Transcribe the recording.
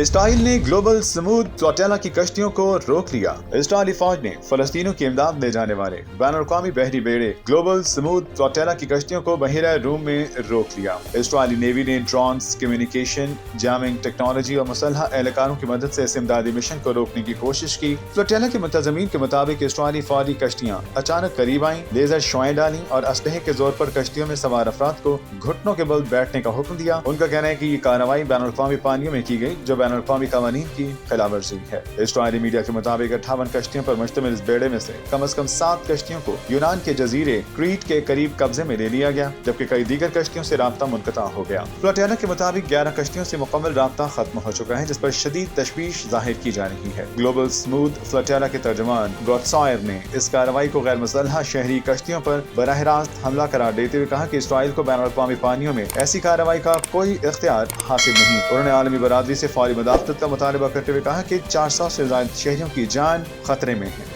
اسرائیل نے گلوبل سمود فلوٹیلا کی کشتیوں کو روک لیا۔ اسرائیلی فوج نے فلسطینیوں کی امداد لے جانے والے بین الاقوامی بحری بیڑے گلوبل سمود فلوٹیلا کی کشتیوں کو بحیرہ روم میں روک لیا۔ اسرائیلی نیوی نے ڈرونز، کمیونیکیشن، جامنگ ٹیکنالوجی اور مسلح اہلکاروں کی مدد سے اس امدادی مشن کو روکنے کی کوشش کی۔ فلوٹیلا کے منتظمین کے مطابق اسرائیلی فوجی کشتیاں اچانک قریب آئیں، لیزر شعاعیں ڈالیں اور اسلحے کے زور پر کشتیوں میں سوار افراد کو گھٹنوں کے بل بیٹھنے کا حکم دیا۔ ان کا کہنا ہے کہ یہ کارروائی بین الاقوامی پانیوں میں کی گئی جو بین الاقوامی قوانین کی خلاف ورزی ہے۔ اسرائیلی میڈیا کے مطابق 58 کشتیوں پر مشتمل اس بیڑے میں سے کم از کم 7 کشتیوں کو یونان کے جزیرے کریٹ کے قریب قبضے میں لے لیا گیا، جبکہ کئی دیگر کشتیوں سے رابطہ منقطع ہو گیا۔ فلوٹیلا کے مطابق 11 کشتیوں سے مکمل رابطہ ختم ہو چکا ہے، جس پر شدید تشویش ظاہر کی جا رہی ہے۔ گلوبل سمود فلوٹیلا کے ترجمان گوٹسائر نے اس کارروائی کو غیر مسلح شہری کشتیوں پر براہ راست حملہ قرار دیتے ہوئے کہا کہ اسرائیل کو بین الاقوامی پانیوں میں ایسی کارروائی کا کوئی اختیار حاصل نہیں۔ انہوں نے عالمی برادری سے فوری مداخلت کا مطالبہ کرتے ہوئے کہا کہ 400 سے زائد شہریوں کی جان خطرے میں ہے۔